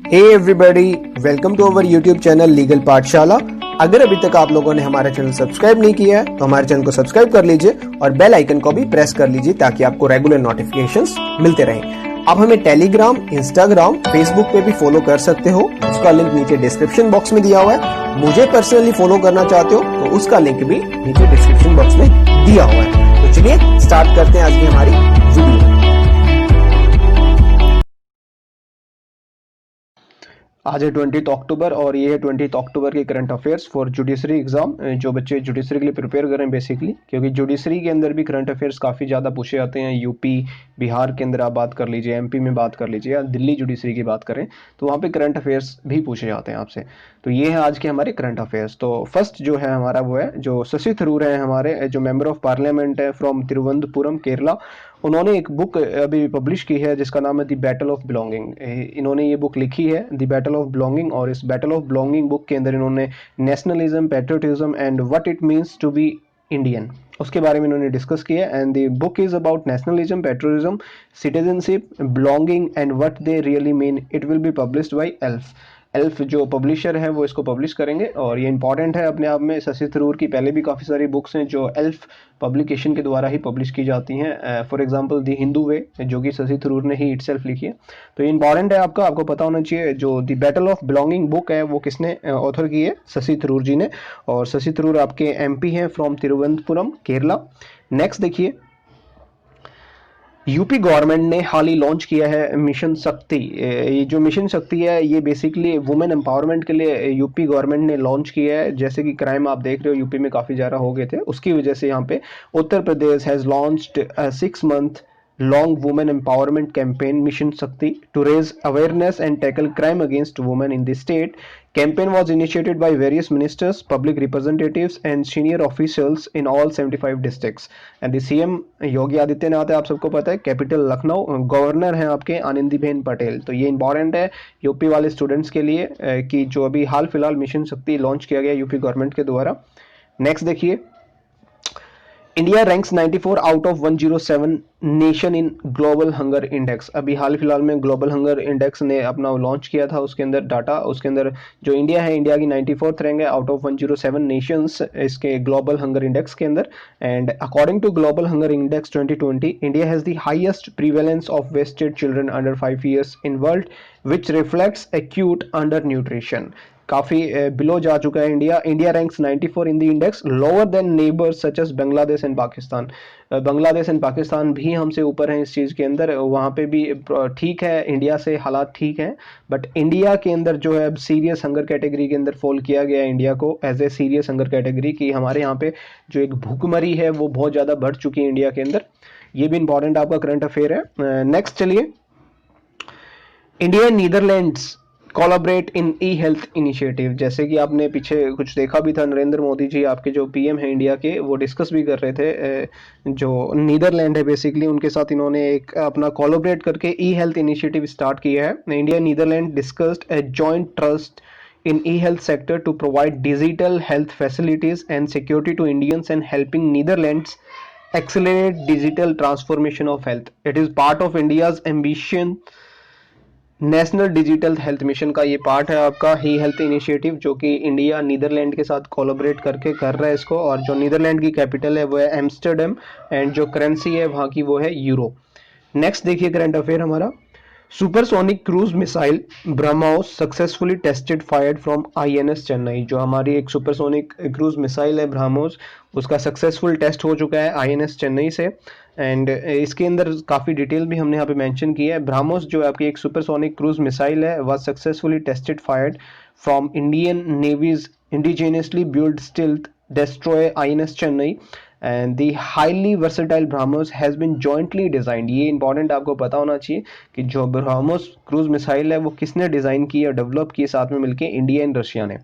Hey everybody, welcome to our YouTube channel legal Pathshala. अगर अभी तक आप लोगों ने हमारा चैनल सब्सक्राइब नहीं किया है तो हमारे चैनल को सब्सक्राइब कर लीजिए और बेल आइकन को भी प्रेस कर लीजिए ताकि आपको रेगुलर नोटिफिकेशंस मिलते रहें। आप हमें टेलीग्राम, इंस्टाग्राम, फेसबुक पे भी फॉलो कर सकते हो, उसका लिंक नीचे डिस्क्रिप्शन बॉक्स में दिया हुआ है। मुझे पर्सनली फॉलो करना चाहते हो तो उसका लिंक भी नीचे डिस्क्रिप्शन बॉक्स में दिया हुआ है। तो चलिए स्टार्ट करते हैं आज की हमारी वीडियो। आज है 20 अक्टूबर और ये है 20 अक्टूबर के current affairs for judiciary exam. जो बच्चे जुडिशरी के लिए प्रिपेयर कर रहे हैं बेसिकली, क्योंकि जुडिशरी के अंदर भी करंट अफेयर्स काफ़ी ज़्यादा पूछे जाते हैं। यूपी, बिहार के अंदर आप बात कर लीजिए, एमपी में बात कर लीजिए या दिल्ली जुडिशरी की बात करें तो वहाँ पे करंट अफेयर्स भी पूछे जाते हैं आपसे। तो ये है आज के हमारे करंट अफेयर्स। तो फर्स्ट जो है हमारा वो है जो शशि थरूर है, हमारे जो मेंबर ऑफ पार्लियामेंट है फ्रॉम तिरुवनंतपुरम केरला। उन्होंने एक बुक अभी पब्लिश की है जिसका नाम है द बैटल ऑफ बिलोंगिंग। इन्होंने ये बुक लिखी है द बैटल ऑफ बिलोंगिंग, और इस बैटल ऑफ बिलोंगिंग बुक के अंदर इन्होंने nationalism, patriotism and what it means to be Indian, उसके बारे में इन्होंने डिस्कस किया। And the book is about nationalism, patriotism, citizenship, belonging and what they really mean. It will be published by Aleph. Aleph जो publisher है वो इसको publish करेंगे और ये इंपॉर्टेंट है अपने आप में। शशि थरूर की पहले भी काफ़ी सारी बुक्स हैं जो एल्फ पब्लिकेशन के द्वारा ही पब्लिश की जाती हैं। फॉर एग्जांपल द हिंदू वे, जो कि शशि थरूर ने ही इटसेल्फ लिखी है। तो ये इंपॉर्टेंट है, आपको पता होना चाहिए। जो the battle of belonging book है वो किसने ऑथर की है? शशि थरूर जी ने। और शशि थरूर आपके एमपी हैं फ्रॉम तिरुवनंतपुरम केरला। नेक्स्ट देखिए, यूपी गवर्नमेंट ने हाल ही लॉन्च किया है मिशन शक्ति। ये जो मिशन शक्ति है ये बेसिकली वुमेन एम्पावरमेंट के लिए यूपी गवर्नमेंट ने लॉन्च किया है। जैसे कि क्राइम आप देख रहे हो यूपी में काफ़ी ज़्यादा हो गए थे, उसकी वजह से यहाँ पे Uttar Pradesh has launched 6 month long women empowerment campaign Mission Shakti to raise awareness and tackle crime against women in the state. Campaign was initiated by various ministers, public representatives and senior officials in all 75 districts. And the CM Yogi Adityanath है, आप सबको पता है, capital Lucknow. Governor हैं आपके आनंदीबेन पटेल। तो ये important है यूपी वाले स्टूडेंट्स के लिए कि जो अभी हाल फिलहाल मिशन शक्ति लॉन्च किया गया यूपी गवर्नमेंट के द्वारा। नेक्स्ट देखिए, India ranks 94 out of 107 nation in global hunger index. अभी हाल फिलहाल में ग्लोबल हंगर इंडेक्स ने अपना लॉन्च किया था, उसके अंदर डाटा, उसके अंदर जो इंडिया है, इंडिया की 94th रैंक है आउट ऑफ 107 नेशंस इसके ग्लोबल हंगर इंडेक्स के अंदर। And according to global hunger index 2020, India has the highest prevalence of wasted children under 5 years in world which reflects acute under nutrition. काफ़ी below जा चुका है India. India ranks 94 in the index, lower than neighbours such as Bangladesh and Pakistan. Bangladesh and Pakistan भी हमसे ऊपर हैं इस चीज़ के अंदर। वहाँ पे भी ठीक है, इंडिया से हालात ठीक हैं, बट इंडिया के अंदर जो है अब सीरियस हंगर कैटेगरी के अंदर फॉल किया गया है इंडिया को as a serious hunger category, की हमारे यहाँ पे जो एक भूखमरी है वो बहुत ज़्यादा बढ़ चुकी है इंडिया के अंदर। ये भी इंपॉर्टेंट आपका करंट अफेयर है। नेक्स्ट चलिए, India and Netherlands collaborate in E health initiative. जैसे कि आपने पीछे कुछ देखा भी था, नरेंद्र मोदी जी आपके जो पीएम हैं इंडिया के, वो डिस्कस भी कर रहे थे। जो नीदरलैंड है बेसिकली उनके साथ इन्होंने एक अपना कोलैबोरेट करके ई हेल्थ इनिशिएटिव स्टार्ट किया है। India Netherland discussed a joint trust in e-health sector to provide digital health facilities and security to Indians and helping Netherlands accelerate digital transformation of health. It is part of India's ambition national digital health mission का ये part है आपका ही health initiative, जो कि India Netherlands के साथ collaborate करके कर रहा है इसको। और जो नीदरलैंड की कैपिटल है वो है एम्स्टर्डम एंड जो करेंसी है वहाँ की वो है यूरो। नेक्स्ट देखिए करंट अफेयर हमारा, supersonic cruise missile BrahMos successfully tested fired from INS Chennai. जो हमारी एक सुपरसोनिक क्रूज मिसाइल है ब्रह्मोस, उसका सक्सेसफुल टेस्ट हो चुका है आईएनएस चेन्नई से। एंड इसके अंदर काफ़ी डिटेल भी हमने यहाँ पे मेंशन की है। ब्रह्मोस जो आपकी एक सुपरसोनिक क्रूज मिसाइल है was successfully tested fired from Indian navy's indigenously build stealth destroy INS Chennai and the highly versatile BrahMos has been jointly designed. ये इंपॉर्टेंट आपको पता होना चाहिए कि जो ब्रह्मोस क्रूज मिसाइल है वो किसने डिज़ाइन की और डेवलप की, साथ में मिलके इंडिया एंड रशिया ने।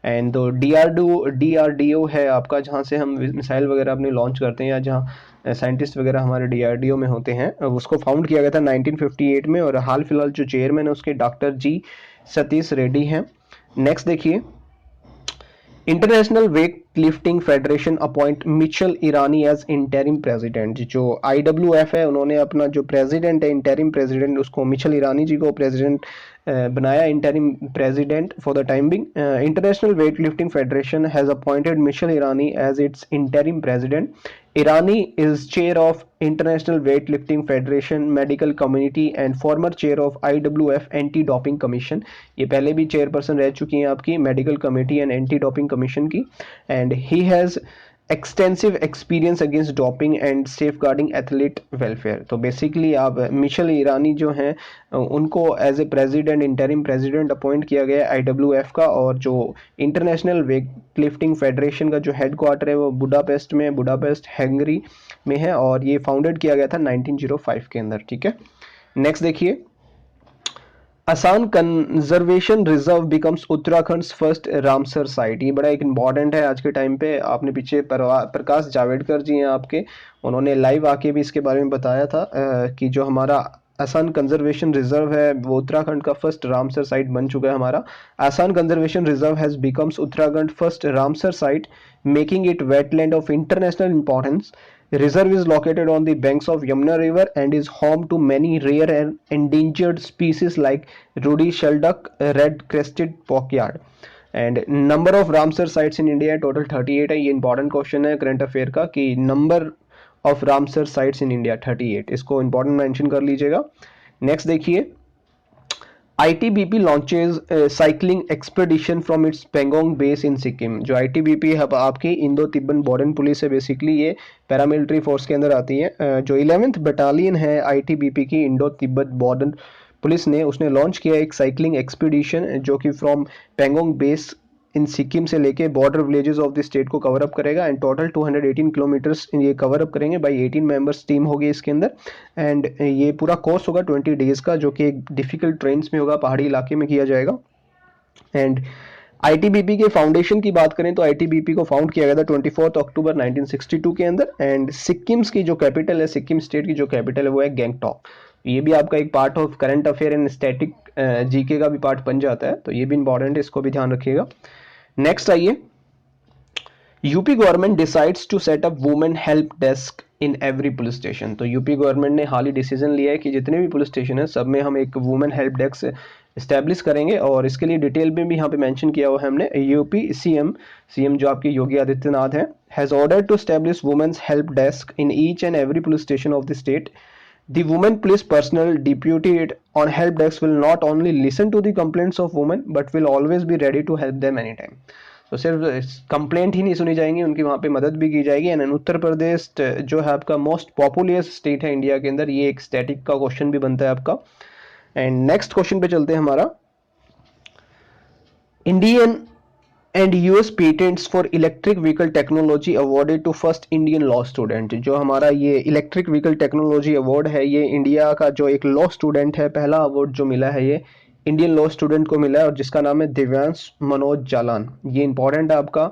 एंड तो DRDO है आपका, जहाँ से हम मिसाइल वगैरह अपने लॉन्च करते हैं या जहाँ साइंटिस्ट वगैरह हमारे DRDO में होते हैं, उसको फाउंड किया गया था 1958 में। और हाल फिलहाल जो चेयरमैन है उसके डॉक्टर जी सतीश रेड्डी हैं। नेक्स्ट देखिए, international weight lifting federation appoint Michael Irani as interim president. जो IWF है उन्होंने अपना जो प्रेसिडेंट है इंटरिम प्रेसिडेंट उसको मिचेल ईरानी जी को प्रेसिडेंट बनाया, interim president for the time being. International weight lifting federation has appointed Michael Irani as its interim president. Irani is chair of international weight lifting federation medical community and former chair of IWF anti doping commission. ये पहले भी chairperson रह चुकी हैं आपकी medical committee and anti doping commission की। And he has extensive experience against doping and safeguarding athlete welfare. तो basically आप मिशेल ईरानी जो हैं उनको as a president interim president appoint किया गया IWF का। और जो इंटरनेशनल वेट लिफ्टिंग फेडरेशन का जो हेड क्वार्टर है वो बुडापेस्ट में, बुडापेस्ट हंगरी में है, और ये फाउंडेड किया गया था 1905 के अंदर। ठीक है, नेक्स्ट देखिए, Assam conservation reserve becomes Uttarakhand first Ramsar site. ये बड़ा एक इंपॉर्टेंट है आज के टाइम पे। आपने पीछे प्रकाश जावड़ेकर जी हैं आपके, उन्होंने लाइव आके भी इसके बारे में बताया था कि जो हमारा असम कंजर्वेशन रिजर्व है वो उत्तराखंड का फर्स्ट रामसर साइट बन चुका है हमारा। Assam conservation reserve has becomes Uttarakhand first Ramsar site, making it wetland of international importance. Reserve is located on the banks of Yamuna River and is home to many rare and endangered species like Rudi shelduck, red-crested pokyard. And number of Ramsar sites in India total 38 है। ये important question है current affair का कि number of Ramsar sites in India 38, इसको important mention कर लीजिएगा। Next देखिए, ITBP launches cycling expedition from its Pangong base in Sikkim। जो ITBP है आपकी इंडो तिब्बत बॉर्डर पुलिस है, बेसिकली ये पैरामिलिट्री फोर्स के अंदर आती है। जो 11th बटालियन है ITBP की इंडो तिब्बत बॉर्डर पुलिस ने, उसने लॉन्च किया एक साइकिलिंग एक्सपीडिशन जो कि from Pangong base in Sikkim से लेके border villages of the state को कवर अप करेगा। एंड टोटल 218 किलोमीटर्स ये कवर अप करेंगे बाई 18 मेंबर्स टीम होगी इसके अंदर। एंड ये पूरा कोर्स होगा 20 डेज का, जो कि एक डिफिकल्ट ट्रेन्स में होगा, पहाड़ी इलाके में किया जाएगा। एंड ITBP के फाउंडेशन की बात करें तो ITBP को फाउंड किया गया था 24 अक्टूबर 1962 के अंदर। एंड सिक्किम की जो कैपिटल है, सिक्किम स्टेट की जो कैपिटल है वो है गैंगटॉक। ये भी आपका एक part of current affair and static GK का भी पार्ट बन जाता है, तो ये भी इंपॉर्टेंट है, इसको भी ध्यान रखिएगा। नेक्स्ट आइए, UP government decides to set up women help desk in every police station. तो यूपी गवर्नमेंट ने हाल ही डिसीजन लिया है कि जितने भी पुलिस स्टेशन है सब में हम एक वुमेन हेल्प डेस्क इस्टेब्लिश करेंगे, और इसके लिए डिटेल में भी यहाँ पे मेंशन किया हुआ है हमने। यूपी सीएम जो आपके योगी आदित्यनाथ हैं, has order to establish women's help desk in each and every police station of the state. The women police personnel deputed on help desk will not only listen to the complaints of women but will always be ready to help them anytime। तो सिर्फ complaint ही नहीं सुनी जाएंगी, उनकी वहाँ पे मदद भी की जाएगी। एंड उत्तर प्रदेश जो है आपका मोस्ट पॉपुलस स्टेट है इंडिया के अंदर, ये एक स्टैटिक का क्वेश्चन भी बनता है आपका। एंड नेक्स्ट क्वेश्चन पे चलते हैं हमारा, Indian and US patents for electric vehicle technology awarded to first Indian law student. जो हमारा ये इलेक्ट्रिक व्हीकल टेक्नोलॉजी अवार्ड है, ये इंडिया का जो एक लॉ स्टूडेंट है, पहला अवार्ड जो मिला है ये इंडियन लॉ स्टूडेंट को मिला है, और जिसका नाम है दिव्यांश मनोज जालान। ये इंपॉर्टेंट है आपका।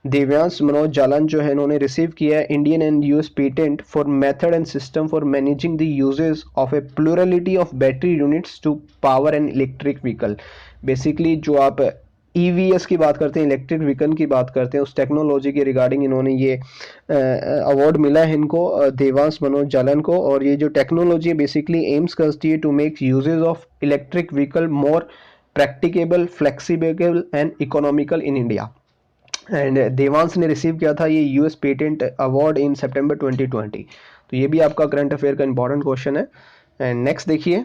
दिव्यांश मनोज जालान जो है इन्होंने रिसीव किया है Indian and US patent for method and system for managing the uses of a plurality of battery units to power and electric vehicle. Basically जो आप EVS की बात करते हैं, इलेक्ट्रिक व्हीकल की बात करते हैं, उस टेक्नोलॉजी के रिगार्डिंग इन्होंने ये अवार्ड मिला है इनको, देवांश मनोज जालन को। और ये जो टेक्नोलॉजी बेसिकली एम्स करती है to make uses of electric vehicle more practicable, flexible and economical in India. And Devansh ने रिसीव किया था ये यूएस पेटेंट अवार्ड इन सितंबर 2020। तो ये भी आपका करंट अफेयर का इंपॉर्टेंट क्वेश्चन है। एंड नेक्स्ट देखिए,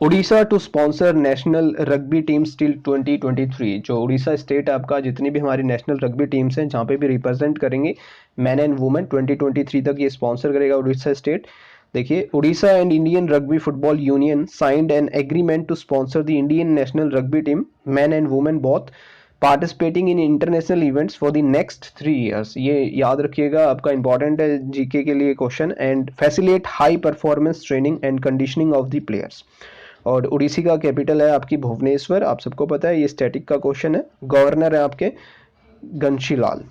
Odisha to sponsor national rugby teams till 2023। जो उड़ीसा स्टेट आपका जितनी भी हमारी नेशनल रग्बी टीम्स हैं जहाँ पे भी रिप्रेजेंट करेंगे मैन एंड वुमेन, 2023 तक ये स्पॉन्सर करेगा उड़ीसा स्टेट। देखिए, Odisha and Indian rugby football union signed an agreement to sponsor the Indian national rugby team man and women both participating in international events for the next 3 years. ये याद रखिएगा, आपका important है GK के लिए question. And facilitate high performance training and conditioning of the players. और उड़ीसी का कैपिटल है आपकी भुवनेश्वर, आप सबको पता है, ये स्टैटिक का क्वेश्चन है। गवर्नर है आपके गंशीलाल।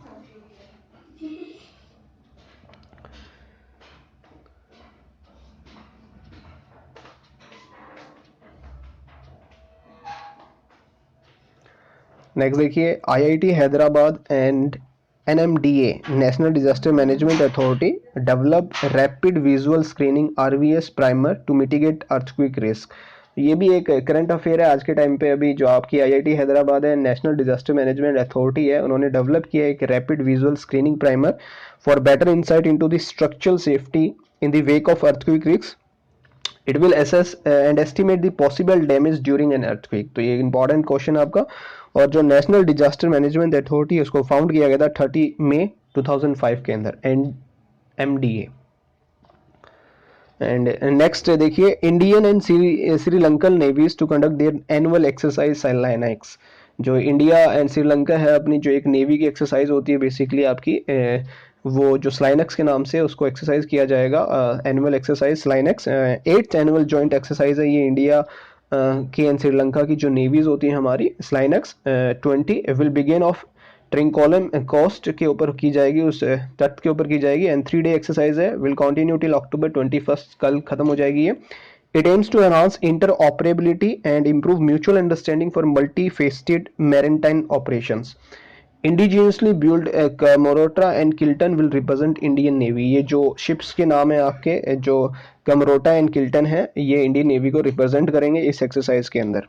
नेक्स्ट देखिए, IIT Hyderabad and NMDA national disaster management authority develop rapid visual screening RVS primer to mitigate earthquake risk. ये भी एक करंट अफेयर है आज के टाइम पे। अभी जो आपकी आईआईटी हैदराबाद है, नेशनल डिजास्टर मैनेजमेंट अथॉरिटी है, उन्होंने डेवलप किया एक rapid visual screening primer for better insight into the structural safety in the wake of earthquake risk. It will assess and estimate the possible damage during an earthquake. तो ये important question है आपका। और जो national disaster management authority है उसको found किया गया था 30 मई 2005 के अंदर, NMDA। एंड नेक्स्ट देखिए, Indian and Sri Lankan navies to conduct their annual exercise SLINEX. जो इंडिया एंड श्रीलंका है, अपनी जो एक नेवी की एक्सरसाइज होती है बेसिकली आपकी, वो जो स्लाइनक्स के नाम से उसको एक्सरसाइज किया जाएगा, annual exercise SLINEX. 8th annual joint exercise है ये इंडिया की एंड श्रीलंका की जो नेवीज होती है हमारी, स्लाइनक्स 20 विल बिगिन ऑफ ट्रिंकोलम कोस्ट के ऊपर की जाएगी, उस तट के ऊपर की जाएगी। एंड 3-day एक्सरसाइज है, विल कंटिन्यू टिल October 21, कल खत्म हो जाएगी ये। It aims to enhance interoperability and improve mutual understanding for multi faceted maritime operations. Indigenously built Kamorta and Kiltan will represent Indian navy. ये जो शिप्स के नाम है आपके, जो कमरोटा एंड किल्टन है, ये इंडियन नेवी को रिप्रेजेंट करेंगे इस एक्सरसाइज के अंदर।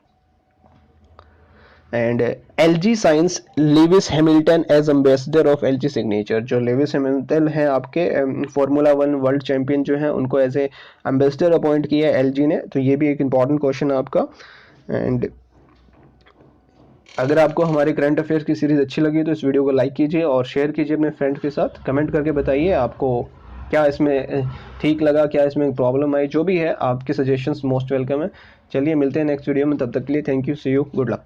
And LG signs Lewis Hamilton as ambassador of LG signature. जो लेविस हैमिल्टन है आपके Formula 1 वर्ल्ड चैंपियन जो है, उनको एज ए एम्बेसडर अपॉइंट किया है LG ने। तो ये भी एक इंपॉर्टेंट क्वेश्चन है आपका। एंड अगर आपको हमारे करंट अफेयर्स की सीरीज अच्छी लगी तो इस वीडियो को लाइक कीजिए और शेयर कीजिए अपने फ्रेंड्स के साथ। कमेंट करके बताइए आपको क्या इसमें ठीक लगा, क्या इसमें प्रॉब्लम आई, जो भी है आपके सजेशंस मोस्ट वेलकम है। चलिए मिलते हैं नेक्स्ट वीडियो में, तब तक के लिए thank you, see you, good luck.